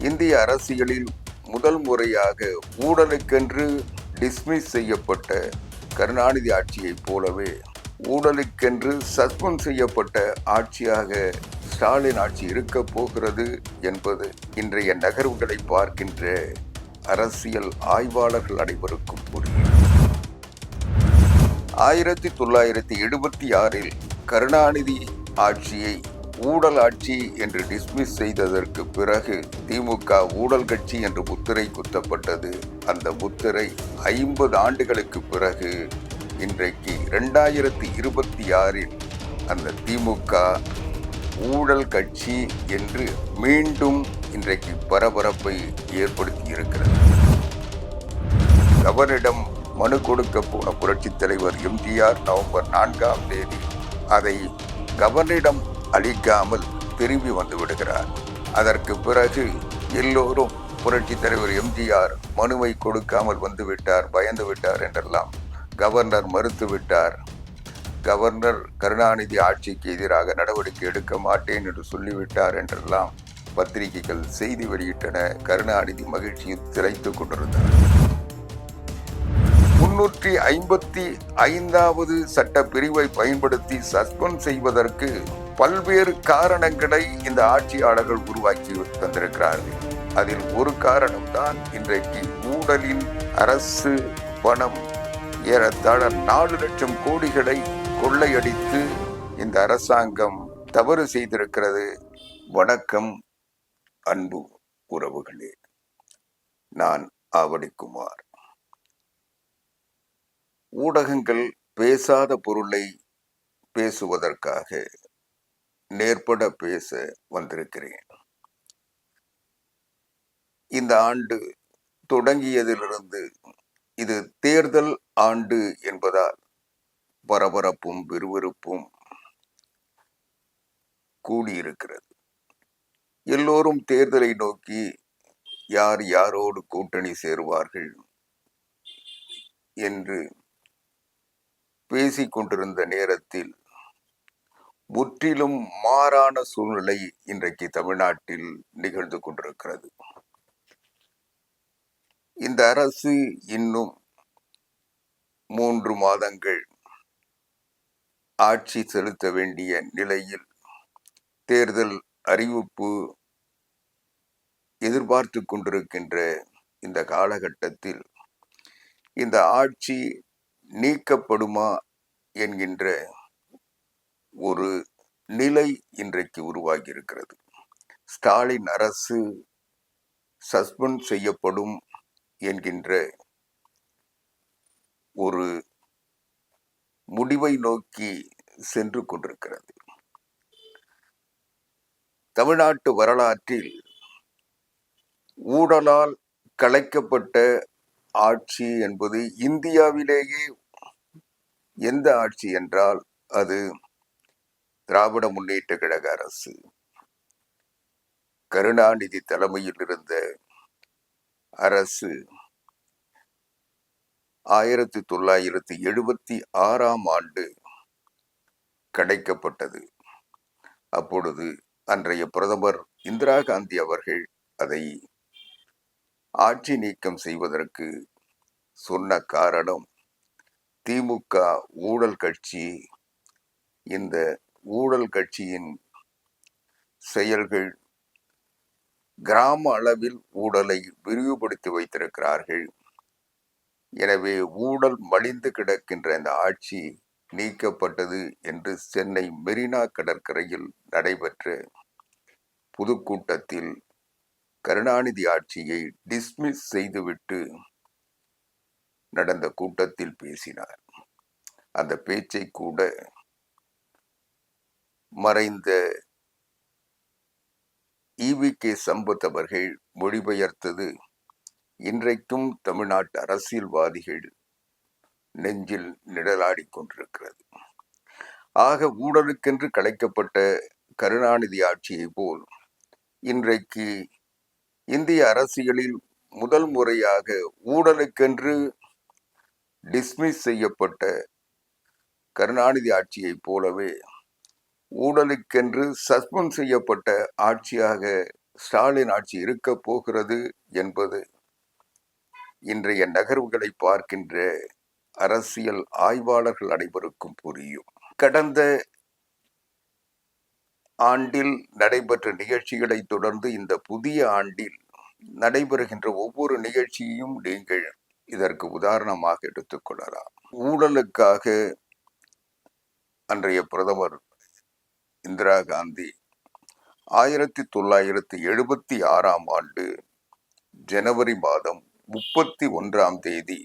இந்திய அரசியலில் முதல் முறையாக ஊழலுக்கென்று டிஸ்மிஸ் செய்யப்பட்ட கருணாநிதி ஆட்சியைப் போலவே ஊழலுக்கென்று சஸ்பெண்ட் செய்யப்பட்ட ஆட்சியாக ஸ்டாலின் ஆட்சி இருக்க போகிறது என்பது இன்றைய நகர்வுகளை பார்க்கின்ற அரசியல் ஆய்வாளர்கள் அனைவருக்கும் புரியும். 1976 கருணாநிதி ஆட்சியை ஊழல் ஆட்சி என்று டிஸ்மிஸ் செய்ததற்கு பிறகு திமுக ஊழல் கட்சி என்று முத்திரை குத்தப்பட்டது. அந்த முத்திரை 50 ஆண்டுகளுக்கு பிறகு இன்றைக்கு 2026 அந்த திமுக ஊழல் கட்சி என்று மீண்டும் இன்றைக்கு பரபரப்பை ஏற்படுத்தி இருக்கிறது. கவர்னரிடம் மனு கொடுக்க போன புரட்சித் தலைவர் எம்ஜிஆர் நவம்பர் 4ஆம் தேதி அதை கவர்னரிடம் அளிக்காமல் திரும்பி வந்து விடுகிறார். அதற்கு பிறகு எல்லோரும் புரட்சித் தலைவர் எம்ஜிஆர் மனுவை கொடுக்காமல் வந்து விட்டார், பயந்து விட்டார் என்றெல்லாம் கவர்னர் மறுத்து விட்டார். கவர்னர் கருணாநிதி ஆட்சிக்கு எதிராக நடவடிக்கை எடுக்க மாட்டேன் என்று சொல்லிவிட்டார் என்றெல்லாம் பத்திரிகைகள் செய்தி வெளியிட்டன. கருணாநிதி மகிழ்ச்சியில் திளைத்துக் கொண்டிருந்தார். 355வது சட்ட பிரிவை பயன்படுத்தி சஸ்பெண்ட் செய்வதற்கு பல்வேறு காரணங்களை இந்த ஆட்சியாளர்கள் உருவாக்கி தந்திருக்கிறார்கள். அதில் ஒரு காரணம்தான் இன்றைக்கு ஊழலின் அரசு பணம் ஏறத்தாழ 4 லட்சம் கோடிகளை கொள்ளையடித்து இந்த அரசாங்கம் தவறு செய்திருக்கிறது. வணக்கம் அன்பு உறவுகளே, நான் ஆவடிக்குமார். ஊடகங்கள் பேசாத பொருளை பேசுவதற்காக நேர்பட பேச வந்திருக்கிறேன். இந்த ஆண்டு தொடங்கியதிலிருந்து இது தேர்தல் ஆண்டு என்பதால் பரபரப்பும் விறுவிறுப்பும் கூடியிருக்கிறது. எல்லோரும் தேர்தலை நோக்கி யார் யாரோடு கூட்டணி சேருவார்கள் என்று பேசிக் கொண்டிருந்த நேரத்தில் முற்றிலும் மாறான சூழ்நிலை இன்றைக்கு தமிழ்நாட்டில் நிகழ்ந்து கொண்டிருக்கிறது. இந்த அரசு இன்னும் 3 மாதங்கள் ஆட்சி செலுத்த வேண்டிய நிலையில் தேர்தல் அறிவிப்பு எதிர்பார்த்து கொண்டிருக்கின்ற இந்த காலகட்டத்தில் இந்த ஆட்சி நீக்கப்படுமா என்கின்ற ஒரு நிலை இன்றைக்கு உருவாகி இருக்கிறது. ஸ்டாலின் அரசு சஸ்பெண்ட் செய்யப்படும் என்கின்ற ஒரு முடிவை நோக்கி சென்று கொண்டிருக்கிறது. தமிழ்நாட்டு வரலாற்றில் ஊழலால் கலைக்கப்பட்ட ஆட்சி என்பது இந்தியாவிலேயே எந்த ஆட்சி என்றால் அது திராவிட முன்னேற்ற கழக அரசு. கருணாநிதி தலைமையில் இருந்த அரசு 1976ஆம் ஆண்டு கலைக்கப்பட்டது. அப்பொழுது அன்றைய பிரதமர் இந்திரா காந்தி அவர்கள் அதை ஆட்சி நீக்கம் செய்வதற்கு சொன்ன காரணம், திமுக ஊழல் கட்சி, இந்த ஊழல் கட்சியின் செயல்கள் கிராம அளவில் ஊழலை விரிவுபடுத்தி வைத்திருக்கிறார்கள். எனவே ஊழல் மலிந்து கிடக்கின்ற இந்த ஆட்சி நீக்கப்பட்டது என்று சென்னை மெரினா கடற்கரையில் நடைபெற்ற பொதுக்கூட்டத்தில் கருணாநிதி ஆட்சியை டிஸ்மிஸ் செய்துவிட்டு நடந்த கூட்டத்தில் பேசினார். அந்த பேச்சை கூட மறைந்த ஈவி.கே. சம்பத் அவர்கள் மொழிபெயர்த்தது இன்றைக்கும் தமிழ்நாட்டு அரசியல்வாதிகள் நெஞ்சில் நிழலாடி கொண்டிருக்கிறது. ஆக ஊழலுக்கென்று கலைக்கப்பட்ட கருணாநிதி ஆட்சியை போல் இன்றைக்கு இந்திய அரசியலில் முதல் முறையாக ஊழலுக்கென்று டிஸ்மிஸ் செய்யப்பட்ட கருணாநிதி ஆட்சியை போலவே ஊழலுக்கென்று சஸ்பெண்ட் செய்யப்பட்ட ஆட்சியாக ஸ்டாலின் ஆட்சி இருக்க போகிறது என்பது இன்றைய நகர்வுகளை பார்க்கின்ற அரசியல் ஆய்வாளர்கள் அனைவருக்கும் புரியும். கடந்த ஆண்டில் நடைபெற்ற நிகழ்ச்சிகளை தொடர்ந்து இந்த புதிய ஆண்டில் நடைபெறுகின்ற ஒவ்வொரு நிகழ்ச்சியையும் நீங்கள் இதற்கு உதாரணமாக எடுத்துக்கொள்ளலாம். ஊழலுக்காக அன்றைய பிரதமர் இந்திரா காந்தி 1976 ஆண்டு ஜனவரி மாதம் 31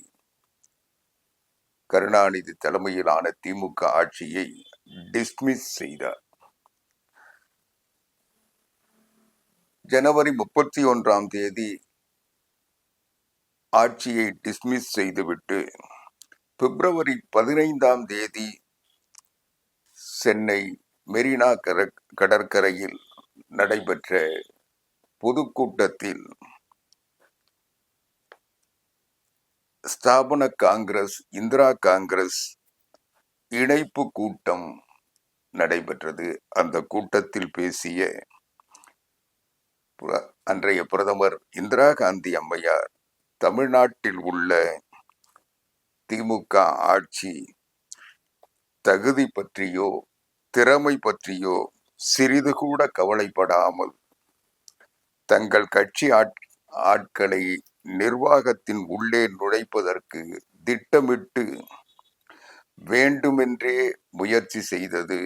கருணாநிதி தலைமையிலான திமுக ஆட்சியை டிஸ்மிஸ் செய்தார். ஜனவரி 31 ஆட்சியை டிஸ்மிஸ் செய்துவிட்டு பிப்ரவரி 15 சென்னை மெரினா கடற்கரையில் நடைபெற்ற பொதுக்கூட்டத்தில் ஸ்தாபன காங்கிரஸ் இந்திரா காங்கிரஸ் இணைப்பு கூட்டம் நடைபெற்றது. அந்த கூட்டத்தில் பேசிய அன்றைய பிரதமர் இந்திரா காந்தி அம்மையார், தமிழ்நாட்டில் உள்ள திமுக ஆட்சி தகுதி பற்றியோ திறமை பற்றியோ சிறிது கூட கவலைப்படாமல் தங்கள் கட்சி ஆட்களை நிர்வாகத்தின் உள்ளே நுழைப்பதற்கு திட்டமிட்டு வேண்டுமென்றே முயற்சி செய்தது.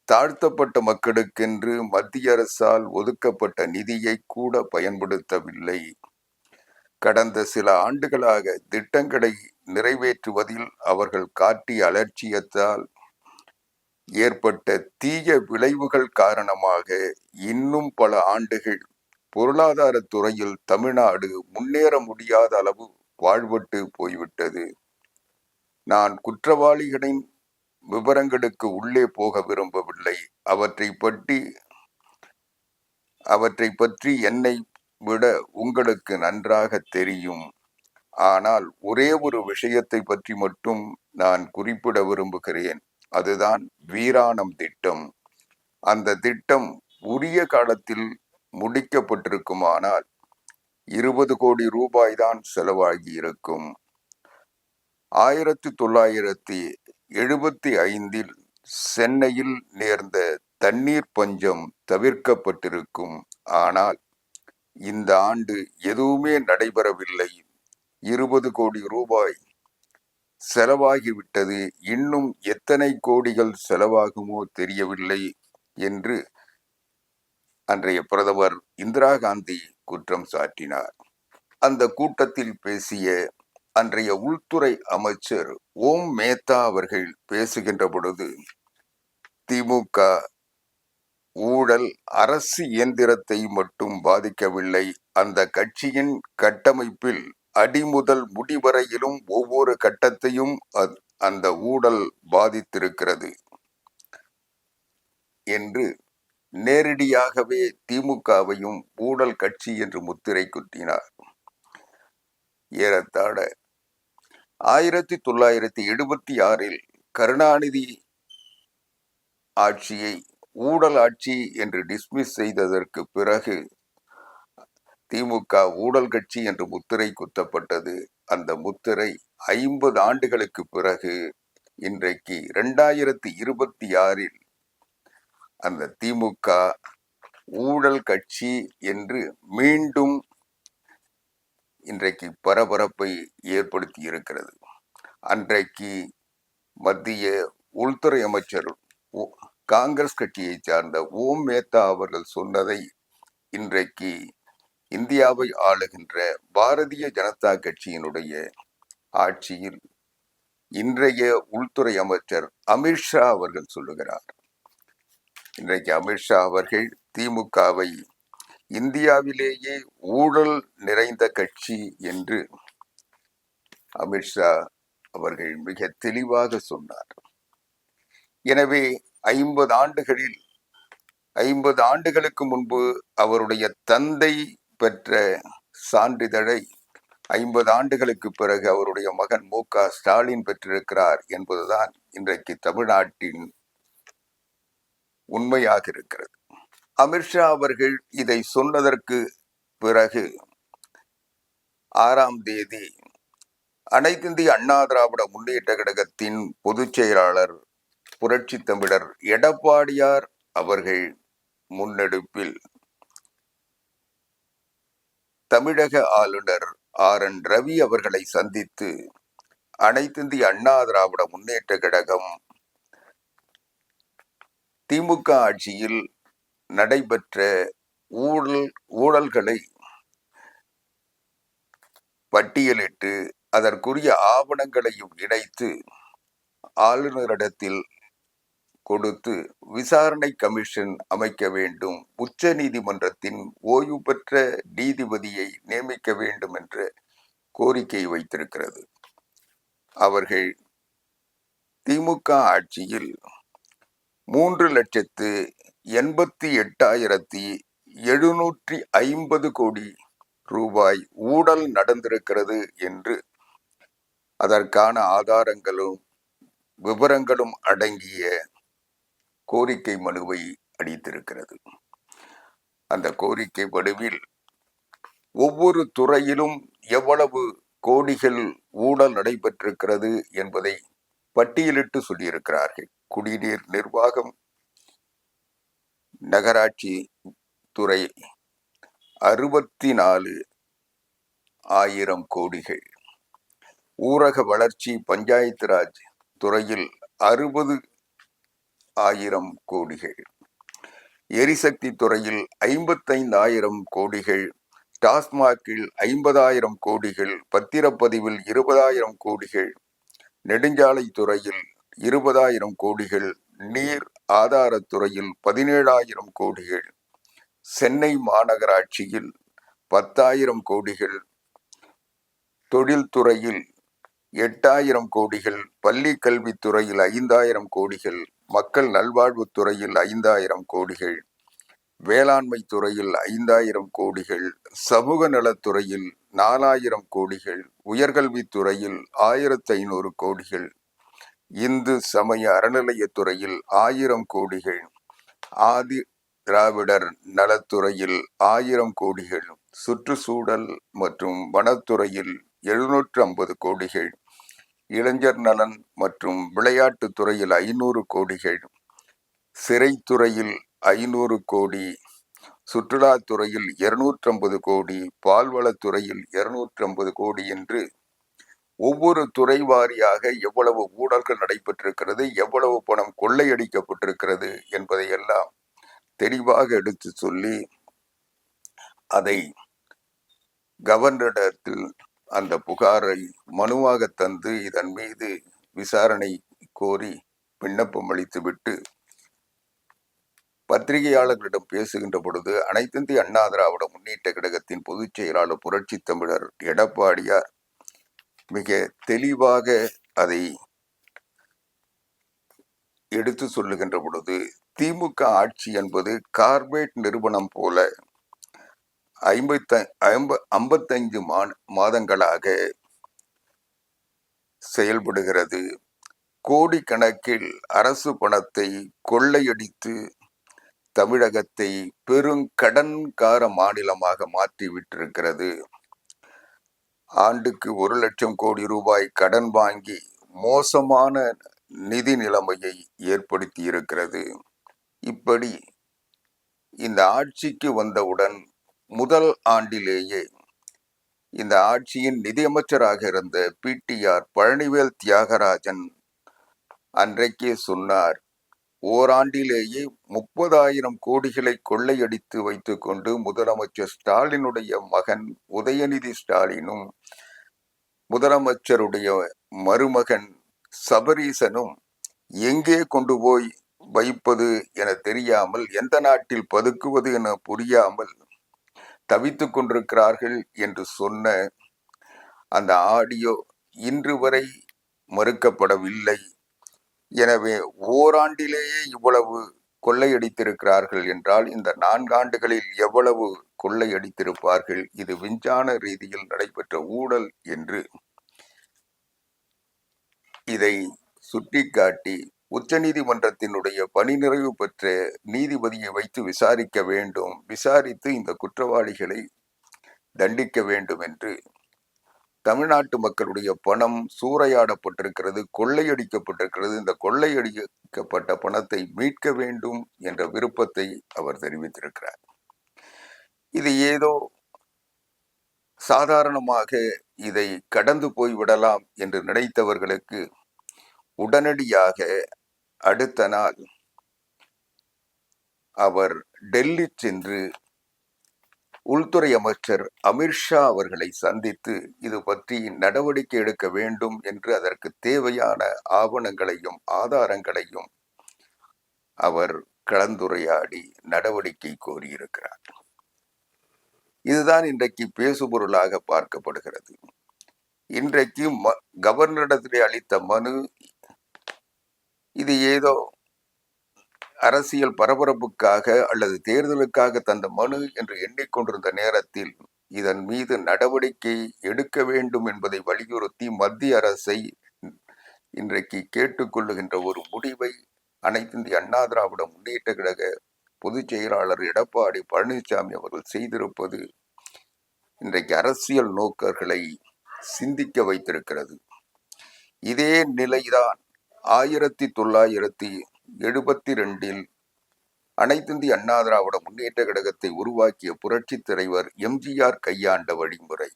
தாழ்த்தப்பட்ட மக்களுக்கென்று மத்திய அரசால் ஒதுக்கப்பட்ட நிதியை கூட பயன்படுத்தவில்லை. கடந்த சில ஆண்டுகளாக திட்டங்களை நிறைவேற்றுவதில் அவர்கள் காட்டிய அலட்சியத்தால் ஏற்பட்ட தீய விளைவுகள் காரணமாக இன்னும் பல ஆண்டுகள் பொருளாதார துறையில் தமிழ்நாடு முன்னேற முடியாத அளவு வாழ்வட்டு போய்விட்டது. நான் குற்றவாளிகளின் விவரங்களுக்கு உள்ளே போக விரும்பவில்லை. அவற்றை பற்றி என்னை விட உங்களுக்கு நன்றாக தெரியும். ஆனால் ஒரே ஒரு விஷயத்தை பற்றி மட்டும் நான் குறிப்பிட விரும்புகிறேன். அதுதான் வீராணம் திட்டம். அந்த திட்டம் உரிய காலத்தில் முடிக்கப்பட்டிருக்குமானால் 20 கோடி ரூபாய் தான் செலவாகி இருக்கும். 1975 சென்னையில் நேர்ந்த தண்ணீர் பஞ்சம் தவிர்க்கப்பட்டிருக்கும். ஆனால் இந்த ஆண்டு எதுவுமே நடைபெறவில்லை. 20 கோடி ரூபாய் செலவாகிவிட்டது. இன்னும் எத்தனை கோடிகள் செலவாகுமோ தெரியவில்லை என்று அன்றைய பிரதமர் இந்திரா காந்தி குற்றம் சாட்டினார். அந்த கூட்டத்தில் பேசிய அன்றைய உள்துறை அமைச்சர் ஓம் மேத்தா அவர்கள் பேசுகின்ற பொழுது, திமுக ஊழல் அரசு இயந்திரத்தை மட்டும் பாதிக்கவில்லை, அந்த கட்சியின் கட்டமைப்பில் அடிமுதல் முடிவரையிலும் ஒவ்வொரு கட்டத்தையும் அந்த ஊழல் பாதித்திருக்கிறது என்று நேரடியாகவே திமுகவையும் ஊழல் கட்சி என்று முத்திரை குத்தினார். ஏறத்தாழ 1976 கருணாநிதி ஆட்சியை ஊழல் ஆட்சி என்று டிஸ்மிஸ் செய்ததற்கு பிறகு திமுக ஊழல் கட்சி என்று முத்திரை குத்தப்பட்டது. அந்த முத்திரை 50 ஆண்டுகளுக்கு பிறகு இன்றைக்கு 2026 அந்த திமுக ஊழல் கட்சி என்று மீண்டும் இன்றைக்கு பரபரப்பை ஏற்படுத்தி இருக்கிறது. அன்றைக்கு மத்திய உள்துறை அமைச்சர் காங்கிரஸ் கட்சியை சார்ந்த ஓம் மேத்தா அவர்கள் சொன்னதை இன்றைக்கு இந்தியாவை ஆளுகின்ற பாரதிய ஜனதா கட்சியினுடைய ஆட்சியில் இன்றைய உள்துறை அமைச்சர் அமித்ஷா அவர்கள் சொல்லுகிறார். இன்றைக்கு அமித்ஷா அவர்கள் திமுகவை இந்தியாவிலேயே ஊழல் நிறைந்த கட்சி என்று அமித்ஷா அவர்கள் மிக தெளிவாக சொன்னார். எனவே 50 ஆண்டுகளுக்கு முன்பு அவருடைய தந்தை பெற்ற சான்றிதழை 50 ஆண்டுகளுக்கு பிறகு அவருடைய மகன் மு.க. ஸ்டாலின் பெற்றிருக்கிறார் என்பதுதான் இன்றைக்கு தமிழ்நாட்டின் உண்மையாக இருக்கிறது. அமித்ஷா அவர்கள் இதை சொன்னதற்கு பிறகு 6ஆம் தேதி அனைத்திந்திய அண்ணா திராவிட முன்னேற்ற கழகத்தின் பொதுச் செயலாளர் புரட்சி தமிழர் எடப்பாடியார் அவர்கள் முன்னெடுப்பில் தமிழக ஆளுநர் RN ரவி அவர்களை சந்தித்து அனைத்திந்திய அண்ணா திராவிட முன்னேற்ற கழகம் திமுக ஆட்சியில் நடைபெற்ற ஊழல்களை பட்டியலிட்டு அதற்குரிய ஆவணங்களையும் இணைத்து ஆளுநரிடத்தில் கொடுத்து விசாரணை கமிஷன் அமைக்க வேண்டும், உச்ச நீதிமன்றத்தின் ஓய்வு பெற்ற நீதிபதியை நியமிக்க வேண்டும் என்ற கோரிக்கை வைத்திருக்கிறது. அவர்கள் திமுக ஆட்சியில் 3,88,750 கோடி ரூபாய் ஊழல் நடந்திருக்கிறது என்று அதற்கான ஆதாரங்களும் விவரங்களும் அடங்கிய கோரிக்கை மனுவை அளித்திருக்கிறது. அந்த கோரிக்கை மனுவில் ஒவ்வொரு துறையிலும் எவ்வளவு கோடிகள் ஊழல் நடைபெற்றிருக்கிறது என்பதை பட்டியலிட்டு சொல்லியிருக்கிறார்கள். குடிநீர் நிர்வாகம், நகராட்சி துறை 64,000 கோடிகள், ஊரக வளர்ச்சி பஞ்சாயத்து ராஜ் துறையில் 60,000 கோடிகள், எரிசக்தி துறையில் 55,000 கோடிகள், டாஸ்மாகில் 50,000 கோடிகள், பத்திரப்பதிவில் 20,000 கோடிகள், நெடுஞ்சாலை துறையில் 20,000 கோடிகள், நீர் ஆதாரத்துறையில் 17,000 கோடிகள், சென்னை மாநகராட்சியில் 10,000 கோடிகள், தொழில்துறையில் 8,000 கோடிகள், பள்ளி கல்வித்துறையில் 5,000 கோடிகள், மக்கள் நல்வாழ்வுத்துறையில் 5,000 கோடிகள், வேளாண்மை துறையில் 5,000 கோடிகள், சமூக நலத்துறையில் 4,000 கோடிகள், உயர்கல்வித்துறையில் 1,500 கோடிகள், இந்து சமய அறநிலையத்துறையில் 1,000 கோடிகள், ஆதி திராவிடர் நலத்துறையில் 1,000 கோடிகள், சுற்றுச்சூழல் மற்றும் வனத்துறையில் 750 கோடிகள், இளைஞர் நலன் மற்றும் விளையாட்டுத் துறையில் 500 கோடிகள், சிறைத்துறையில் 500 கோடி, சுற்றுலாத்துறையில் 250 கோடி, பால்வளத்துறையில் 250 கோடி என்று ஒவ்வொரு துறை வாரியாக எவ்வளவு ஊழல்கள் நடைபெற்றிருக்கிறது, எவ்வளவு பணம் கொள்ளையடிக்கப்பட்டிருக்கிறது என்பதையெல்லாம் தெளிவாக எடுத்து சொல்லி அதை கவர்னரிடத்தில் அந்த புகாரை மனுவாக தந்து இதன் மீது விசாரணை கோரி விண்ணப்பம் அளித்துவிட்டு பத்திரிகையாளர்களிடம் பேசுகின்ற பொழுது அனைத்திந்திய அண்ணா திராவிட முன்னேற்ற கழகத்தின் பொதுச் செயலாளர் புரட்சி தமிழர் எடப்பாடியார் மிக தெளிவாக அதை எடுத்து சொல்லுகின்ற பொழுது, திமுக ஆட்சி என்பது கார்பரேட் நிறுவனம் போல 55 மாதங்களாக செயல்படுகிறது. கோடிக்கணக்கில் அரசு பணத்தை கொள்ளையடித்து தமிழகத்தை பெருங்கடன்கார மாநிலமாக மாற்றிவிட்டிருக்கிறது. ஆண்டுக்கு 1,00,000 கோடி ரூபாய் கடன் வாங்கி மோசமான நிதி நிலைமையை ஏற்படுத்தி இருக்கிறது. இப்படி இந்த ஆட்சிக்கு வந்தவுடன் முதல் ஆண்டிலேயே இந்த ஆட்சியின் நிதியமைச்சராக இருந்த PTR பழனிவேல் தியாகராஜன் அன்றைக்கே சொன்னார், ஓராண்டிலேயே 30,000 கோடிகளை கொள்ளையடித்து வைத்துக்கொண்டு முதலமைச்சர் ஸ்டாலினுடைய மகன் உதயநிதி ஸ்டாலினும் முதலமைச்சருடைய மருமகன் சபரீசனும் எங்கே கொண்டு போய் வைப்பது என தெரியாமல், எந்த நாட்டில் பதுக்குவது என புரியாமல் தவித்துக் கொண்டிருக்கிறார்கள் என்று சொன்ன அந்த ஆடியோ இன்று வரை மறுக்கப்படவில்லை. எனவே ஓராண்டிலேயே இவ்வளவு கொள்ளையடித்திருக்கிறார்கள் என்றால் இந்த 4 ஆண்டுகளில் எவ்வளவு கொள்ளையடித்திருப்பார்கள்? இது விஞ்ஞான ரீதியில் நடைபெற்ற ஊழல் என்று இதை சுட்டிக்காட்டி உச்சநீதிமன்றத்தினுடைய பணி நிறைவு பெற்ற நீதிபதியை வைத்து விசாரிக்க வேண்டும், விசாரித்து இந்த குற்றவாளிகளை தண்டிக்க வேண்டும் என்று தமிழ்நாட்டு மக்களுடைய பணம் சூறையாடப்பட்டிருக்கிறது, கொள்ளையடிக்கப்பட்டிருக்கிறது. இந்த கொள்ளையடிக்கப்பட்ட பணத்தை மீட்க வேண்டும் என்ற விருப்பத்தை அவர் தெரிவித்திருக்கிறார். இது ஏதோ சாதாரணமாக இதை கடந்து போய்விடலாம் என்று நினைத்தவர்களுக்கு உடனடியாக அடுத்த நாள் அவர் டெல்லி சென்று உள்துறை அமைச்சர் அமித்ஷா அவர்களை சந்தித்து இது பற்றி நடவடிக்கை எடுக்க வேண்டும் என்று அதற்கு தேவையான ஆவணங்களையும் ஆதாரங்களையும் அவர் கலந்துரையாடி நடவடிக்கை கோரியிருக்கிறார். இதுதான் இன்றைக்கு பேசுபொருளாக பார்க்கப்படுகிறது. இன்றைக்கு கவர்னரிடத்திலே அளித்த மனு இது ஏதோ அரசியல் பரபரப்புக்காக அல்லது தேர்தலுக்காக தந்த மனு என்று எண்ணிக்கொண்டிருந்த நேரத்தில் இதன் மீது நடவடிக்கை எடுக்க வேண்டும் என்பதை வலியுறுத்தி மத்திய அரசை இன்றைக்கு கேட்டுக்கொள்ளுகின்ற ஒரு முடிவை அனைத்து இந்திய அண்ணா திராவிட முன்னேற்ற கழக பொதுச் செயலாளர் எடப்பாடி பழனிசாமி அவர்கள் செய்திருப்பது இன்றைக்கு அரசியல் நோக்கர்களை சிந்திக்க வைத்திருக்கிறது. இதே நிலைதான் 1972 அனைத்து இந்திய அண்ணா திராவிட முன்னேற்ற கழகத்தை உருவாக்கிய புரட்சி தலைவர் எம்ஜிஆர் கையாண்ட வழிமுறை.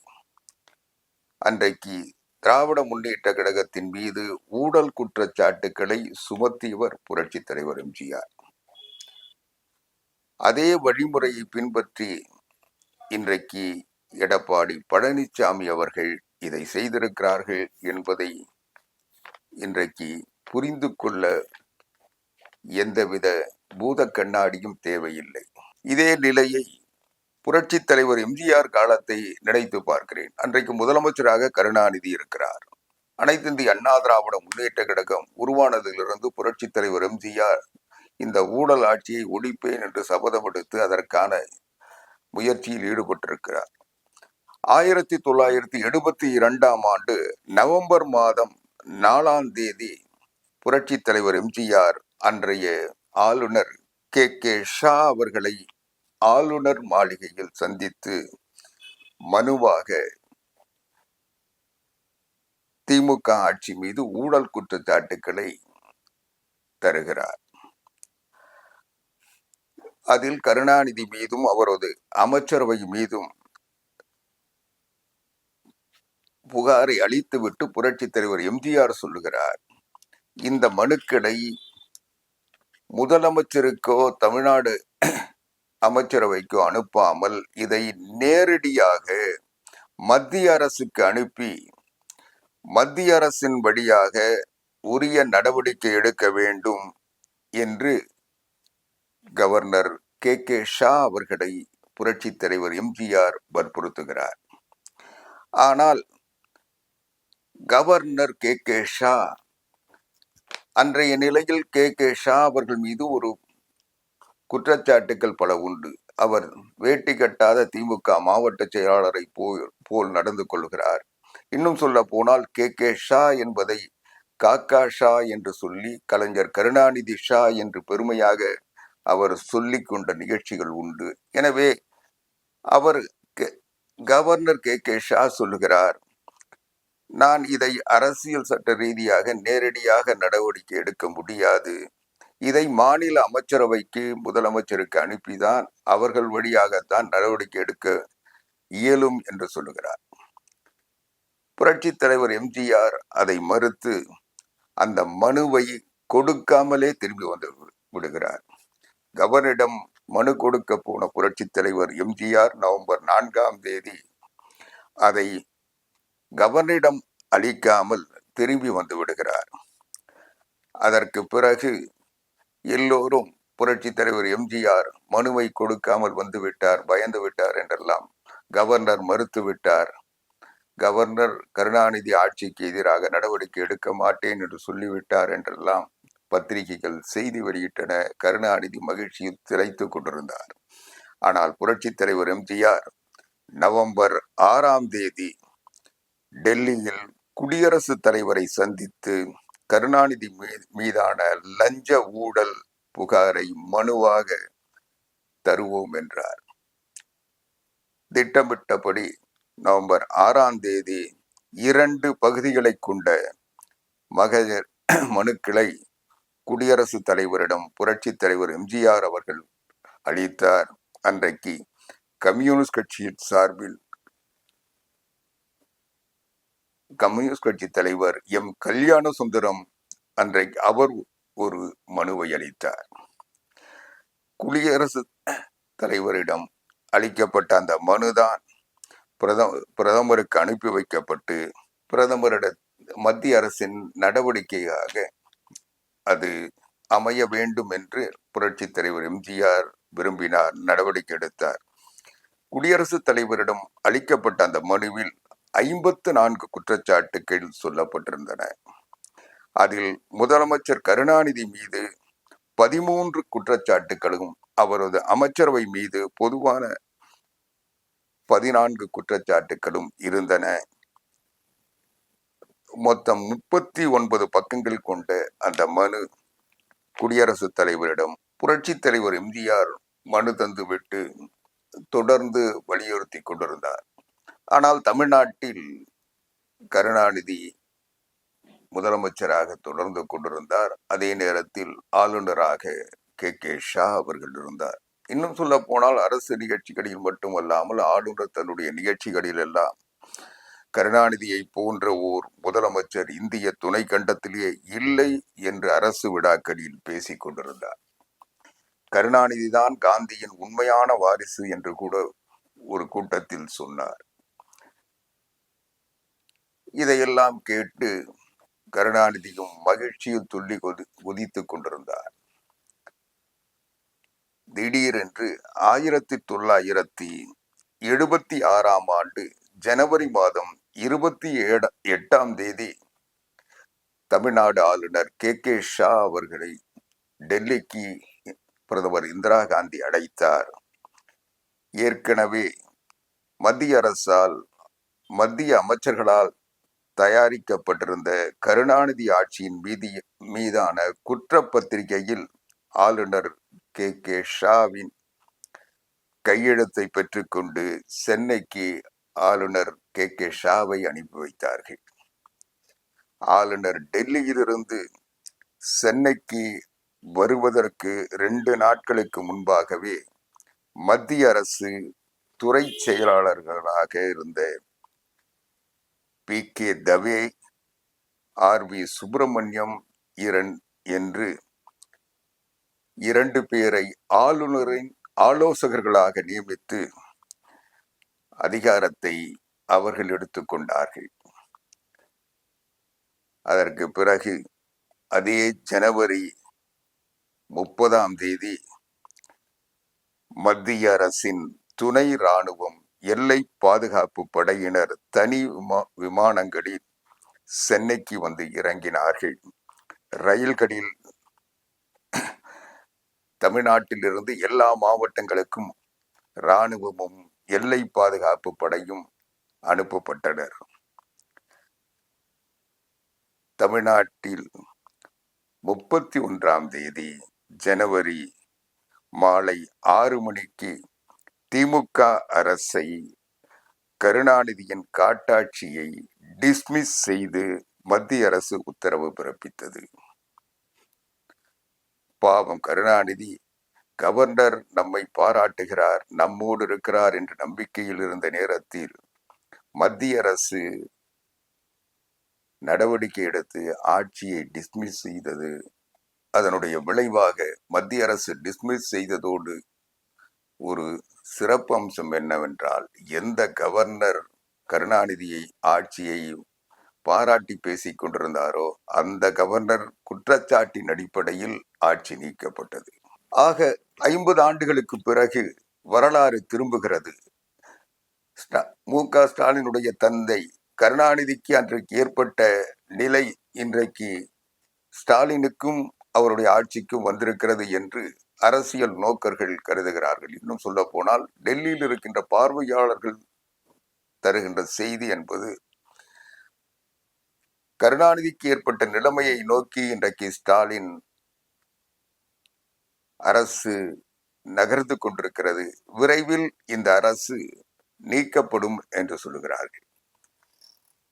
அன்றைக்கு திராவிட முன்னேற்ற கழகத்தின் மீது ஊழல் குற்றச்சாட்டுக்களை சுமத்தியவர் புரட்சி தலைவர் எம்ஜிஆர். அதே வழிமுறையை பின்பற்றி இன்றைக்கு எடப்பாடி பழனிசாமி அவர்கள் இதை செய்திருக்கிறார்கள் என்பதை இன்றைக்கு புரிந்து கொள்ள எந்தவித பூத கண்ணாடியும் தேவையில்லை. இதே நிலையை புரட்சி தலைவர் எம்ஜிஆர் காலத்தை நினைத்து பார்க்கிறேன். அன்றைக்கு முதலமைச்சராக கருணாநிதி இருக்கிறார். அனைத்து இந்திய அண்ணா திராவிட முன்னேற்ற கழகம் உருவானதிலிருந்து புரட்சி தலைவர் எம்ஜிஆர் இந்த ஊழல் ஆட்சியை ஒழிப்பேன் என்று சபதம் எடுத்து அதற்கான முயற்சியில் ஈடுபட்டிருக்கிறார். 1972 நவம்பர் மாதம் 4 புரட்சி தலைவர் எம்ஜிஆர் அன்றைய ஆளுநர் கே ஷா அவர்களை ஆளுநர் மாளிகையில் சந்தித்து மனுவாக திமுக ஆட்சி மீது ஊழல் குற்றச்சாட்டுக்களை தருகிறார். அதில் கருணாநிதி மீதும் அவரது அமைச்சரவை மீதும் புகாரை அளித்துவிட்டு புரட்சி தலைவர் எம்ஜிஆர் சொல்லுகிறார், இந்த மனுக்களை முதலமைச்சருக்கோ தமிழ்நாடு அமைச்சரவைக்கோ அனுப்பாமல் இதை நேரடியாக மத்திய அரசுக்கு அனுப்பி மத்திய அரசின் வழியாக உரிய நடவடிக்கை எடுக்க வேண்டும் என்று கவர்னர் கே ஷா அவர்களை புரட்சி தலைவர் எம்ஜிஆர் வற்புறுத்துகிறார். ஆனால் கவர்னர் கே ஷா அன்றைய நிலையில் கே ஷா அவர்கள் மீது ஒரு குற்றச்சாட்டுகள் பல உண்டு. அவர் வேட்டி கட்டாத திமுக மாவட்ட செயலாளரை போல் நடந்து கொள்கிறார். இன்னும் சொல்ல போனால் கே ஷா என்பதை காக்கா ஷா என்று சொல்லி கலைஞர் கருணாநிதி ஷா என்று பெருமையாக அவர் சொல்லிக் கொண்ட நிகழ்ச்சிகள் உண்டு. எனவே அவர் கவர்னர் கே ஷா சொல்லுகிறார், நான் இதை அரசியல் சட்ட ரீதியாக நேரடியாக நடவடிக்கை எடுக்க முடியாது, இதை மாநில அமைச்சரவைக்கு முதலமைச்சருக்கு அனுப்பிதான் அவர்கள் வழியாகத்தான் நடவடிக்கை எடுக்க இயலும் என்று சொல்லுகிறார். புரட்சி தலைவர் எம்ஜிஆர் அதை மறுத்து அந்த மனுவை கொடுக்காமலே திரும்பி வந்து விடுகிறார். கவர்னரிடம் மனு கொடுக்க போன புரட்சி தலைவர் எம்ஜிஆர் நவம்பர் 4 அதை கவர்னரிடம் அளிக்காமல் திரும்பி வந்து விடுகிறார். அதற்கு பிறகு எல்லோரும் புரட்சி தலைவர் எம்ஜிஆர் மனுவை கொடுக்காமல் வந்து விட்டார், பயந்து விட்டார் என்றெல்லாம், கவர்னர் மறுத்து விட்டார், கவர்னர் கருணாநிதி ஆட்சிக்கு எதிராக நடவடிக்கை எடுக்க மாட்டேன் என்று சொல்லிவிட்டார் என்றெல்லாம் பத்திரிகைகள் செய்தி வெளியிட்டன. கருணாநிதி மகிழ்ச்சியில் திளைத்துக் கொண்டிருந்தார். ஆனால் புரட்சி தலைவர் எம்ஜிஆர் நவம்பர் 6 டெல்லியில் குடியரசுத் தலைவரை சந்தித்து கருணாநிதி மீதான லஞ்ச ஊழல் புகாரை மனுவாக தருவோம் என்றார். திட்டமிட்டபடி நவம்பர் 6ஆம் தேதி 2 பகுதிகளை கொண்ட மகஜர் மனுக்களை குடியரசுத் தலைவரிடம் புரட்சி தலைவர் எம்ஜிஆர் அவர்கள் அளித்தார். அன்றைக்கு கம்யூனிஸ்ட் கட்சியின் சார்பில் கம்யூனிஸ்ட் கட்சி தலைவர் எம் கல்யாண சுந்தரம் அன்றைக்கு அவர் ஒரு மனுவை அளித்தார். குடியரசு தலைவரிடம் அளிக்கப்பட்ட அந்த மனுதான் பிரதமருக்கு அனுப்பி வைக்கப்பட்டு பிரதமரிட மத்திய அரசின் நடவடிக்கையாக அது அமைய வேண்டும் என்று புரட்சி தலைவர் எம்ஜிஆர் விரும்பினார், நடவடிக்கை எடுத்தார். குடியரசுத் தலைவரிடம் அளிக்கப்பட்ட அந்த மனுவில் 54 குற்றச்சாட்டுகள் சொல்லப்பட்டிருந்தன. அதில் முதலமைச்சர் கருணாநிதி மீது 13 குற்றச்சாட்டுகளும் அவரது அமைச்சரவை மீது பொதுவான 14 குற்றச்சாட்டுகளும் இருந்தன. மொத்தம் 39 பக்கங்கள் கொண்ட அந்த மனு குடியரசுத் தலைவரிடம் புரட்சி தலைவர் எம்ஜிஆர் மனு தந்துவிட்டு தொடர்ந்து வலியுறுத்தி கொண்டிருந்தார். ஆனால் தமிழ்நாட்டில் கருணாநிதி முதலமைச்சராக தொடர்ந்து கொண்டிருந்தார். அதே நேரத்தில் ஆளுநராக கே ஷா அவர்கள் இருந்தார். இன்னும் சொல்ல போனால் அரசு நிகழ்ச்சிகளில் மட்டுமல்லாமல் ஆளுநர் தன்னுடைய நிகழ்ச்சிகளில் எல்லாம் கருணாநிதியை போன்ற ஓர் முதலமைச்சர் இந்திய துணை கண்டத்திலேயே இல்லை என்று அரசு விழாக்களில் பேசிக் கொண்டிருந்தார். கருணாநிதி தான் காந்தியின் உண்மையான வாரிசு என்று கூட ஒரு கூட்டத்தில் சொன்னார். இதையெல்லாம் கேட்டு கருணாநிதியும் மகிழ்ச்சியில் துள்ளி குதித்துக் கொண்டிருந்தார். திடீரென்று 1976ஆம் ஆண்டு ஜனவரி மாதம் 28ஆம் தேதி தமிழ்நாடு ஆளுநர் கே ஷா அவர்களை டெல்லிக்கு பிரதமர் இந்திரா காந்தி அழைத்தார். ஏற்கனவே மத்திய அரசால் மத்திய அமைச்சர்களால் தயாரிக்கப்பட்டிருந்த கருணாநிதி ஆட்சியின் மீதான குற்றப்பத்திரிகையில் ஆளுநர் கே ஷாவின் கையெழுத்தை பெற்றுக்கொண்டு சென்னைக்கு ஆளுநர் கே ஷாவை அனுப்பி வைத்தார்கள். ஆளுநர் டெல்லியிலிருந்து சென்னைக்கு வருவதற்கு 2 நாட்களுக்கு முன்பாகவே மத்திய அரசு துறை செயலாளர்களாக இருந்த PK தவே, RV சுப்பிரமணியம் என்று 2 பேரை ஆளுநரின் ஆலோசகர்களாக நியமித்து அதிகாரத்தை அவர்கள் எடுத்துக்கொண்டார்கள். அதற்கு பிறகு அதே ஜனவரி 30ஆம் தேதி மத்திய அரசின் துணை ராணுவம், எல்லை பாதுகாப்பு படையினர் தனி விமானங்களில் சென்னைக்கு வந்து இறங்கினார்கள். ரயில்களில் தமிழ்நாட்டிலிருந்து எல்லா மாவட்டங்களுக்கும் இராணுவமும் எல்லை பாதுகாப்பு படையும் அனுப்பப்பட்டனர். தமிழ்நாட்டில் 31ஆம் தேதி ஜனவரி மாலை 6 மணிக்கு திமுக அரசை, கருணாநிதியின் காட்டாட்சியை டிஸ்மிஸ் செய்து மத்திய அரசு உத்தரவு பிறப்பித்தது. பாவம் கருணாநிதி, கவர்னர் நம்மை பாராட்டுகிறார், நம்மோடு இருக்கிறார் என்ற நம்பிக்கையில் இருந்த நேரத்தில் மத்திய அரசு நடவடிக்கை எடுத்து ஆட்சியை டிஸ்மிஸ் செய்தது. அதனுடைய விளைவாக மத்திய அரசு டிஸ்மிஸ் செய்ததோடு ஒரு சிறப்பு அம்சம் என்னவென்றால், எந்த கவர்னர் கருணாநிதியை ஆட்சியை பாராட்டி பேசிக் கொண்டிருந்தாரோ அந்த கவர்னர் குற்றச்சாட்டின் அடிப்படையில் ஆட்சி நீக்கப்பட்டது. ஆக 50 ஆண்டுகளுக்கு பிறகு வரலாறு திரும்புகிறது. மு.க. ஸ்டாலினுடைய தந்தை கருணாநிதிக்கு அன்றைக்கு ஏற்பட்ட நிலை இன்றைக்கு ஸ்டாலினுக்கும் அவருடைய ஆட்சிக்கும் வந்திருக்கிறது என்று அரசியல் நோக்கர்கள் கருதுகிறார்கள். இன்னும் சொல்ல போனால் டெல்லியில் இருக்கின்ற பார்வையாளர்கள் தருகின்ற செய்தி என்பது, கருணாநிதிக்கு ஏற்பட்ட நிலைமையை நோக்கி இன்றைக்கு ஸ்டாலின் அரசு நகர்ந்து கொண்டிருக்கிறது. விரைவில் இந்த அரசு நீக்கப்படும் என்று சொல்லுகிறார்கள்.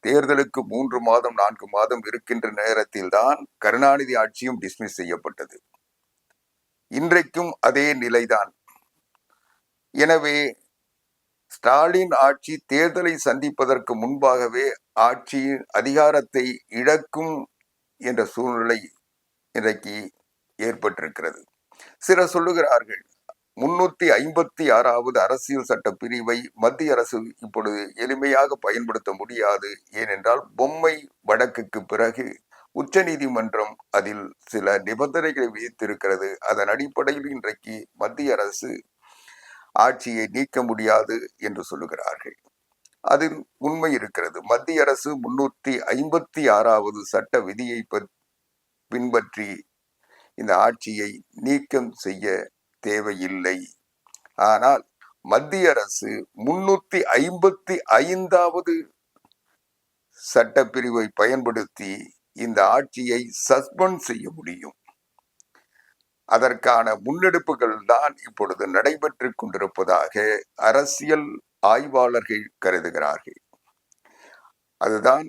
தேர்தலுக்கு 3 மாதம் 4 மாதம் இருக்கின்ற நேரத்தில் தான் கருணாநிதி ஆட்சியும் டிஸ்மிஸ் செய்யப்பட்டது. இன்றைக்கும் அதே நிலைதான். எனவே ஸ்டாலின் ஆட்சி தேர்தலை சந்திப்பதற்கு முன்பாகவே ஆட்சியின் அதிகாரத்தை இழக்கும் என்ற சூழ்நிலை இன்றைக்கு ஏற்பட்டிருக்கிறது. சிலர் சொல்லுகிறார்கள் 356வது அரசியல் சட்ட பிரிவை மத்திய அரசு இப்பொழுது எளிமையாக பயன்படுத்த முடியாது. ஏனென்றால் பொம்மை வழக்குக்கு பிறகு உச்ச நீதிமன்றம் அதில் சில நிபந்தனைகளை விதித்திருக்கிறது. அதன் அடிப்படையில் இன்றைக்கு மத்திய அரசு ஆட்சியை நீக்க முடியாது என்று சொல்லுகிறார்கள். அதில் உண்மை இருக்கிறது. மத்திய அரசு 356வது சட்ட விதியை பின்பற்றி இந்த ஆட்சியை நீக்கம் செய்ய தேவையில்லை. ஆனால் மத்திய அரசு 355வது சட்டப்பிரிவை பயன்படுத்தி இந்த ஆட்சியை சஸ்பெண்ட் செய்ய முடியும். அதற்கான முன்னெடுப்புகள் தான் இப்பொழுது நடைபெற்றுக் கொண்டிருப்பதாக அரசியல் ஆய்வாளர்கள் கருதுகிறார்கள். அதுதான்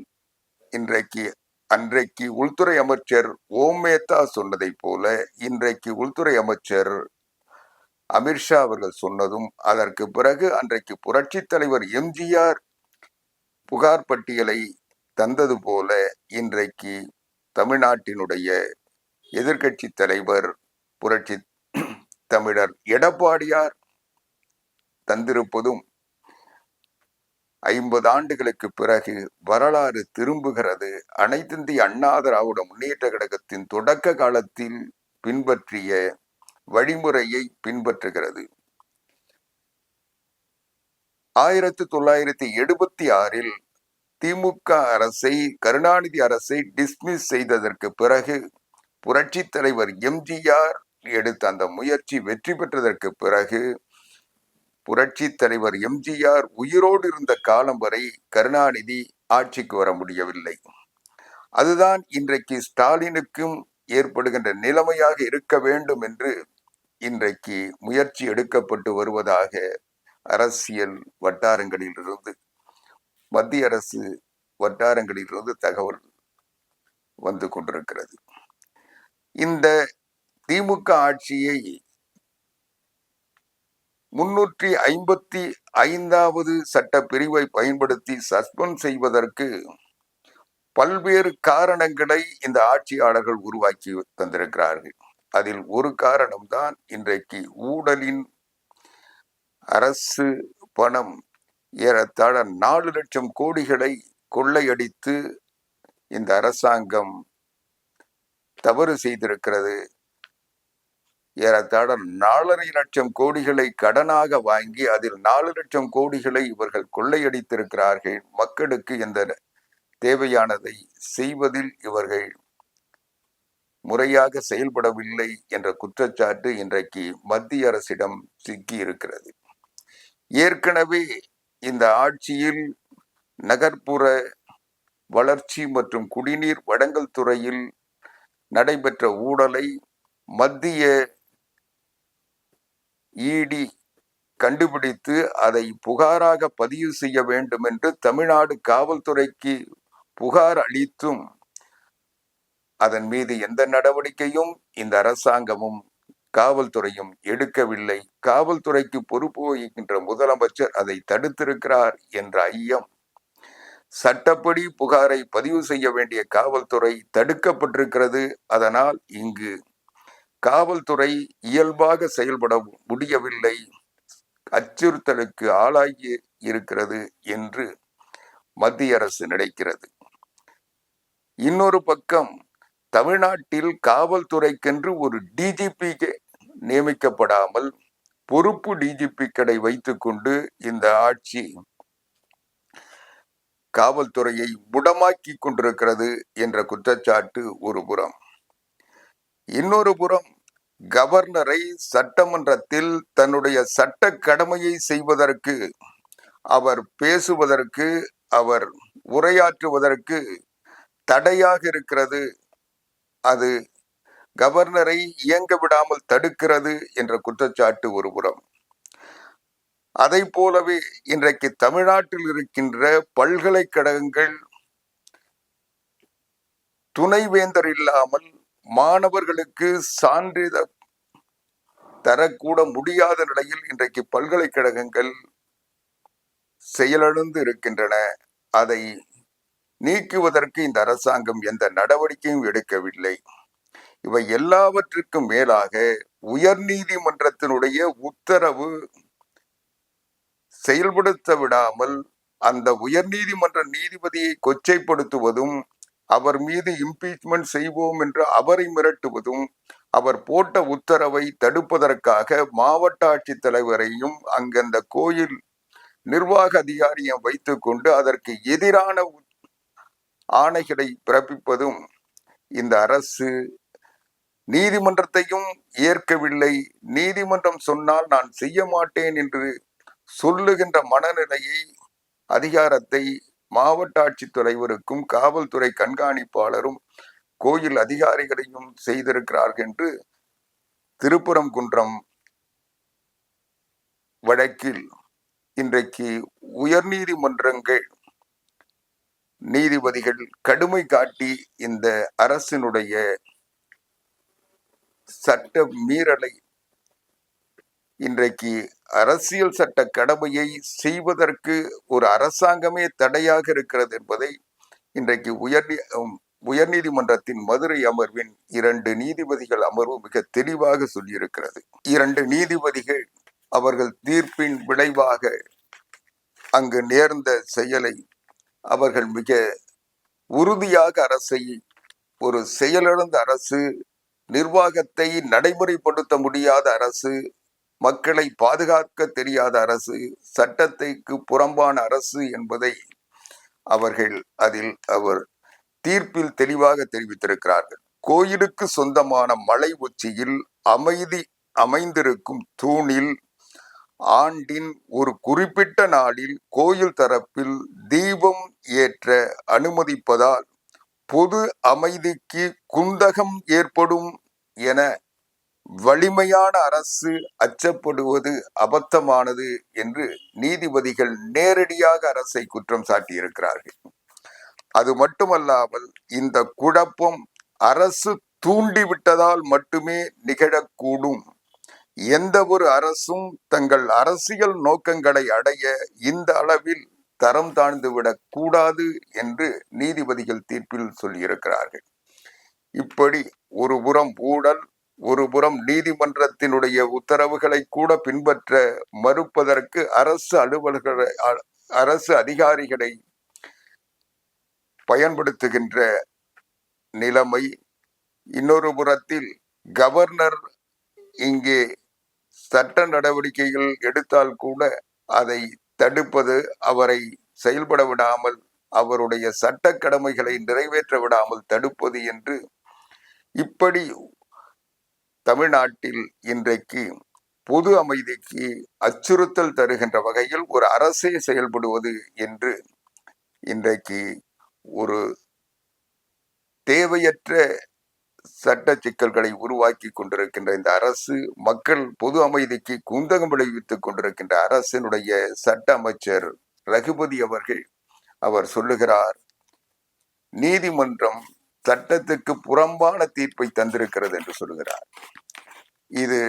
அன்றைக்கு உள்துறை அமைச்சர் ஓம் மேத்தா சொன்னதை போல இன்றைக்கு உள்துறை அமைச்சர் அமித்ஷா அவர்கள் சொன்னதும், அதற்கு பிறகு அன்றைக்கு புரட்சி தலைவர் எம்ஜிஆர் புகார் பட்டியலை தந்தது போல இன்றைக்கு தமிழ்நாட்டினுடைய எதிர்கட்சி தலைவர் புரட்சி தமிழர் எடப்பாடியார் தந்திருப்பதும் 50 ஆண்டுகளுக்கு பிறகு வரலாறு திரும்புகிறது. அனைத்திந்திய அண்ணா திராவிட முன்னேற்ற கழகத்தின் தொடக்க காலத்தில் பின்பற்றிய வழிமுறையை பின்பற்றுகிறது. 1976 திமுக அரசை, கருணாநிதி அரசை டிஸ்மிஸ் செய்ததற்கு பிறகு புரட்சி தலைவர் எம்ஜிஆர் எடுத்த அந்த முயற்சி வெற்றி பெற்றதற்கு பிறகு புரட்சி தலைவர் எம்ஜிஆர் உயிரோடு இருந்த காலம் வரை கருணாநிதி ஆட்சிக்கு வர முடியவில்லை. அதுதான் இன்றைக்கு ஸ்டாலினுக்கும் ஏற்படுகின்ற நிலைமையாக இருக்க வேண்டும் என்று இன்றைக்கு முயற்சி எடுக்கப்பட்டு வருவதாக அரசியல் வட்டாரங்களிலிருந்து, மத்திய அரசு வட்டாரங்களிலிருந்து தகவல் வந்து கொண்டிருக்கிறது. இந்த திமுக ஆட்சியை 355வது சட்ட பிரிவை பயன்படுத்தி சஸ்பெண்ட் செய்வதற்கு பல்வேறு காரணங்களை இந்த ஆட்சியாளர்கள் உருவாக்கி தந்திருக்கிறார்கள். அதில் ஒரு காரணம்தான் இன்றைக்கு ஊழலின் அரசு பணம் ஏறத்தாழ 4 லட்சம் கோடிகளை கொள்ளையடித்து இந்த அரசாங்கம் தவறு செய்திருக்கிறது. ஏறத்தாழ 4.5 லட்சம் கோடிகளை கடனாக வாங்கி அதில் 4 லட்சம் கோடிகளை இவர்கள் கொள்ளையடித்திருக்கிறார்கள். மக்களுக்கு எந்த தேவையானதை செய்வதில் இவர்கள் முறையாக செயல்படவில்லை என்ற குற்றச்சாட்டு இன்றைக்கு மத்திய அரசிடம் சிக்கி இருக்கிறது. ஏற்கனவே இந்த ஆட்சியில் நகர்ப்புற வளர்ச்சி மற்றும் குடிநீர் வழங்கல் துறையில் நடைபெற்ற ஊழலை மத்திய இடி கண்டுபிடித்து அதை புகாராக பதிவு செய்ய வேண்டும் என்று தமிழ்நாடு காவல்துறைக்கு புகார் அளித்தும் அதன் மீது எந்த நடவடிக்கையும் இந்த அரசாங்கமும் காவல்துறையும் எடுக்கவில்லை. காவல்துறைக்கு பொறுப்பு வகிக்கின்ற முதலமைச்சர் அதை தடுத்திருக்கிறார் என்ற ஐயம். சட்டப்படி புகாரை பதிவு செய்ய வேண்டிய காவல்துறை தடுக்கப்பட்டிருக்கிறது. அதனால் இங்கு காவல்துறை இயல்பாக செயல்பட முடியவில்லை, அச்சுறுத்தலுக்கு ஆளாகி இருக்கிறது என்று மத்திய அரசு நினைக்கிறது. இன்னொரு பக்கம் தமிழ்நாட்டில் காவல்துறைக்கென்று ஒரு டிஜிபி நியமிக்கப்படாமல் பொறுப்பு டிஜிபிக்களை வைத்துக் கொண்டு இந்த ஆட்சி காவல்துறையை முடமாக்கி கொண்டிருக்கிறது என்ற குற்றச்சாட்டு ஒரு புறம். இன்னொரு புறம் கவர்னரை சட்டமன்றத்தில் தன்னுடைய சட்ட கடமையை செய்வதற்கு, அவர் பேசுவதற்கு, அவர் உரையாற்றுவதற்கு தடையாக இருக்கிறது, அது கவர்னரை இயங்க விடாமல் தடுக்கிறது என்ற குற்றச்சாட்டு ஒருபுறம். அதை போலவே இன்றைக்கு தமிழ்நாட்டில் இருக்கின்ற பல்கலைக்கழகங்கள் துணைவேந்தர் இல்லாமல் மாணவர்களுக்கு சான்றிதழ் தரக்கூட முடியாத நிலையில் இன்றைக்கு பல்கலைக்கழகங்கள் செயலிழந்து இருக்கின்றன. அதை நீக்குவதற்கு இந்த அரசாங்கம் எந்த நடவடிக்கையும் எடுக்கவில்லை. இவை எல்லாவற்றுக்கும் மேலாக உயர் நீதிமன்றத்தினுடைய உத்தரவு செயல்படுத்த விடாமல் அந்த உயர் நீதிமன்ற நீதிபதியை கொச்சைப்படுத்துவதும், அவர் மீது இம்பீச்மெண்ட் செய்வோம் என்று அவரை மிரட்டுவதும், அவர் போட்ட உத்தரவை தடுப்பதற்காக மாவட்ட ஆட்சித்தலைவரையும் அங்கந்த கோயில் நிர்வாக அதிகாரியும் வைத்துக் கொண்டு அதற்கு எதிரான ஆணைகளை பிறப்பிப்பதும் இந்த அரசு நீதிமன்றத்தையும் ஏற்கவில்லை. நீதிமன்றம் சொன்னால் நான் செய்ய மாட்டேன் என்று சொல்லுகின்ற மனநிலையை, அதிகாரத்தை மாவட்ட ஆட்சித்தலைவருக்கும் காவல்துறை கண்காணிப்பாளரும் கோயில் அதிகாரிகளையும் செய்திருக்கிறார்கள் என்று திருப்பரங்குன்றம் வழக்கில் இன்றைக்கு உயர்நீதிமன்றங்கள் நீதிபதிகள் கடுமை காட்டி இந்த அரசினுடைய சட்ட மீறலை, இன்றைக்கு அரசியல் சட்ட கடமையை செய்வதற்கு ஒரு அரசாங்கமே தடையாக இருக்கிறது என்பதை இன்றைக்கு உயர்நீதிமன்றத்தின் மதுரை அமர்வின் 2 நீதிபதிகள் அமர்வு மிக தெளிவாக சொல்லியிருக்கிறது. 2 நீதிபதிகள் அவர்கள் தீர்ப்பின் விளைவாக அங்கு நேர்ந்த செயலை அவர்கள் மிக உறுதியாக அரசை, ஒரு செயலிழந்த அரசு, நிர்வாகத்தை நடைமுறைப்படுத்த முடியாத அரசு, மக்களை பாதுகாக்க தெரியாத அரசு, சட்டத்திற்கு புறம்பான அரசு என்பதை அவர்கள் அவர் தீர்ப்பில் தெளிவாக தெரிவித்திருக்கிறார்கள். கோயிலுக்கு சொந்தமான மலை உச்சியில் அமைந்திருக்கும் தூணில் ஆண்டின் ஒரு குறிப்பிட்ட நாளில் கோயில் தரப்பில் தீபம் ஏற்ற அனுமதிப்பதால் பொது அமைதிக்கு குந்தகம் ஏற்படும் என வலிமையான அரசு அச்சப்படுவது அபத்தமானது என்று நீதிபதிகள் நேரடியாக அரசை குற்றம் சாட்டியிருக்கிறார்கள். அது மட்டுமல்லாமல் இந்த குழப்பம் அரசு தூண்டிவிட்டதால் மட்டுமே நிகழக்கூடும். எந்த ஒரு அரசும் தங்கள் அரசியல் நோக்கங்களை அடைய இந்த அளவில் தரம் தாழ்ந்துவிடக் கூடாது என்று நீதிபதிகள் தீர்ப்பில் சொல்லியிருக்கிறார்கள். இப்படி ஒரு புறம் ஊழல், ஒரு புறம் நீதிமன்றத்தினுடைய உத்தரவுகளை கூட பின்பற்ற மறுப்பதற்கு அரசு அதிகாரிகளை பயன்படுத்துகின்ற நிலைமை, இன்னொரு புறத்தில் கவர்னர் இங்கே சட்ட நடவடிக்கைகள் எடுத்தால் கூட அதை தடுப்பது, அவரை செயல்பட விடாமல், அவருடைய சட்ட கடமைகளை நிறைவேற்ற விடாமல் தடுப்பது என்று இப்படி தமிழ்நாட்டில் இன்றைக்கு பொது அமைதிக்கு அச்சுறுத்தல் தருகின்ற வகையில் ஒரு அரசே செயல்படுவது என்று இன்றைக்கு ஒரு தேவையற்ற சட்ட சிக்கல்களை உருவாக்கி கொண்டிருக்கின்ற இந்த அரசு, மக்கள் பொது அமைதிக்கு குந்தகம் விளைவித்துக் கொண்டிருக்கின்ற அரசினுடைய சட்ட அமைச்சர் ரகுபதி அவர்கள் அவர் சொல்லுகிறார், நீதிமன்றம் சட்டத்துக்கு புறம்பான தீர்ப்பை தந்திருக்கிறது என்று சொல்லுகிறார். இது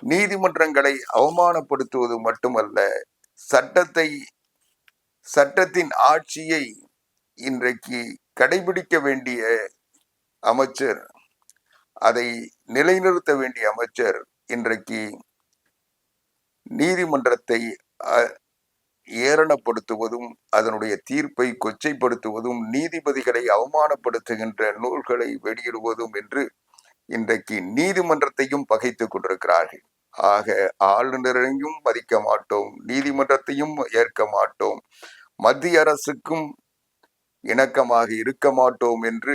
நீதிமன்றங்களை அவமானப்படுத்துவது மட்டுமல்ல, சட்டத்தின் ஆட்சியை இன்றைக்கு கடைபிடிக்க வேண்டிய அமைச்சர், அதை நிலைநிறுத்த வேண்டிய அமைச்சர் இன்றைக்கு நீதிமன்றத்தை ஏளனப்படுத்துவதும், அதனுடைய தீர்ப்பை கொச்சைப்படுத்துவதும், நீதிபதிகளை அவமானப்படுத்துகின்ற நூல்களை வெளியிடுவதும் என்று இன்றைக்கு நீதிமன்றத்தையும் பகைத்துக் கொண்டிருக்கிறார்கள். ஆக ஆளுநரையும் மதிக்க மாட்டோம், நீதிமன்றத்தையும் ஏற்க மாட்டோம், மத்திய அரசுக்கும் இணக்கமாக இருக்க மாட்டோம் என்று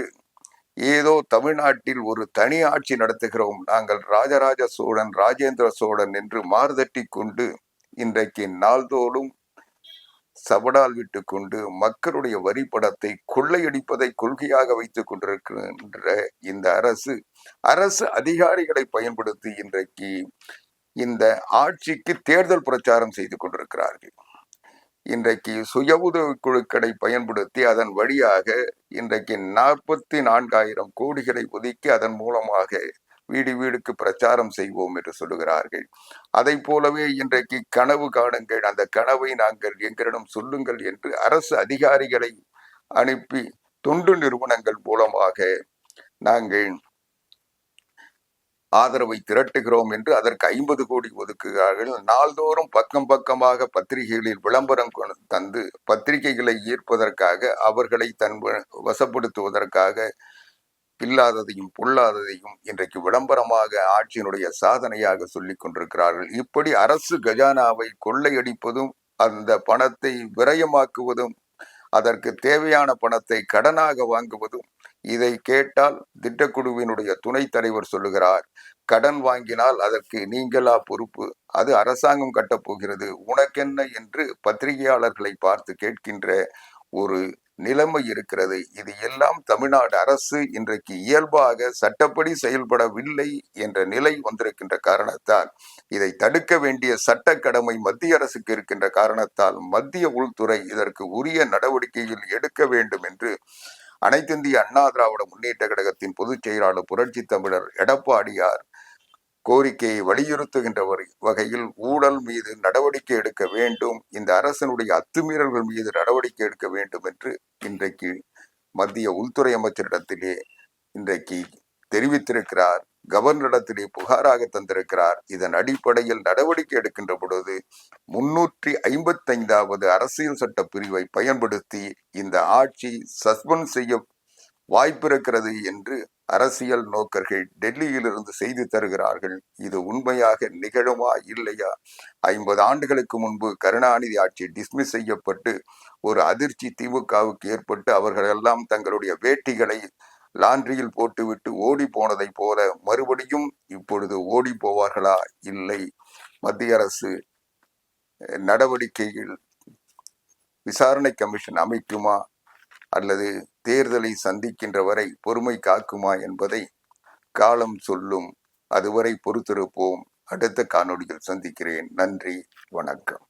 ஏதோ தமிழ்நாட்டில் ஒரு தனி ஆட்சி நடத்துகிறோம், நாங்கள் ராஜராஜ சோழன், ராஜேந்திர சோழன் என்று மார்தட்டி கொண்டு இன்றைக்கு நாள்தோறும் சவடால் விட்டு கொண்டு மக்களுடைய வரி பணத்தை கொள்ளையடிப்பதை கொள்கையாக வைத்துக் கொண்டிருக்கின்ற இந்த அரசு அதிகாரிகளை பயன்படுத்தி இன்றைக்கு இந்த ஆட்சிக்கு தேர்தல் பிரச்சாரம் செய்து கொண்டிருக்கிறார்கள். இன்றைக்கு சுய உதவி குழுக்களை பயன்படுத்தி அதன் வழியாக இன்றைக்கு 44,000 கோடிகளை ஒதுக்கி அதன் மூலமாக வீடு வீடுக்கு பிரச்சாரம் செய்வோம் என்று சொல்லுகிறார்கள். அதை போலவே இன்றைக்கு கனவு காணுங்கள், அந்த கனவை நாங்கள் எங்களிடம் சொல்லுங்கள் என்று அரசு அதிகாரிகளை அனுப்பி தொண்டு நிறுவனங்கள் மூலமாக நாங்கள் ஆதரவை திரட்டுகிறோம் என்று அதற்கு 50 கோடி ஒதுக்குகிறார்கள். நாள்தோறும் பக்கம் பக்கமாக பத்திரிகைகளில் விளம்பரம் தந்து பத்திரிகைகளை ஈர்ப்பதற்காக, அவர்களை தன் வசப்படுத்துவதற்காக இல்லாததையும் பொல்லாததையும் இன்றைக்கு விளம்பரமாக ஆட்சியினுடைய சாதனையாக சொல்லிக் கொண்டிருக்கிறார்கள். இப்படி அரசு கஜானாவை கொள்ளையடிப்பதும் அந்த பணத்தை விரயமாக்குவதும் அதற்கு தேவையான பணத்தை கடனாக வாங்குவதும், இதை கேட்டால் திட்டக்குழுவினுடைய துணைத் தலைவர் சொல்லுகிறார், கடன் வாங்கினால் அதற்கு நீங்களா பொறுப்பு, அது அரசாங்கம் கட்டப்போகிறது, உனக்கென்ன என்று பத்திரிகையாளர்களை பார்த்து கேட்கின்ற ஒரு நிலைமை இருக்கிறது. இது எல்லாம் தமிழ்நாடு அரசு இன்றைக்கு இயல்பாக சட்டப்படி செயல்படவில்லை என்ற நிலை வந்திருக்கின்ற காரணத்தால், இதை தடுக்க வேண்டிய சட்ட கடமை மத்திய அரசுக்கு இருக்கின்ற காரணத்தால் மத்திய உள்துறை இதற்கு உரிய நடவடிக்கைகள் எடுக்க வேண்டும் என்று அனைத்திந்திய அண்ணா திராவிட முன்னேற்ற கழகத்தின் பொதுச் செயலாளர் புரட்சி தமிழர் எடப்பாடியார் கோரிக்கையை வலியுறுத்துகின்ற வகையில் ஊழல் மீது நடவடிக்கை எடுக்க வேண்டும், இந்த அரசனுடைய அத்துமீறல்கள் மீது நடவடிக்கை எடுக்க வேண்டும் என்று இன்றைக்கு மத்திய உள்துறை அமைச்சரிடத்திலே இன்றைக்கு தெரிவித்திருக்கிறார். கவர்னரிடத்திலே புகாராக தந்திருக்கிறார். இதன் அடிப்படையில் நடவடிக்கை எடுக்கின்ற பொழுது 355வது அரசியல் சட்ட பிரிவை பயன்படுத்தி இந்த ஆட்சி சஸ்பெண்ட் செய்ய வாய்ப்பிருக்கிறது என்று அரசியல் நோக்கர்கள் டெல்லியிலிருந்து செய்து தருகிறார்கள். இது உண்மையாக நிகழுமா இல்லையா? 50 ஆண்டுகளுக்கு முன்பு கருணாநிதி ஆட்சி டிஸ்மிஸ் செய்யப்பட்டு ஒரு அதிர்ச்சி திமுகவுக்கு ஏற்பட்டு அவர்களெல்லாம் தங்களுடைய வேட்டிகளை லாண்டரியில் போட்டுவிட்டு ஓடி போனதை போல மறுபடியும் இப்பொழுது ஓடி போவார்களா? இல்லை. மத்திய அரசு நடவடிக்கைகள் விசாரணை கமிஷன் அமைக்குமா அல்லது தேர்தலை சந்திக்கின்ற வரை பொறுமை காக்குமா என்பதை காலம் சொல்லும். அதுவரை பொறுத்திருப்போம். அடுத்த காணொளியில் சந்திக்கிறேன். நன்றி, வணக்கம்.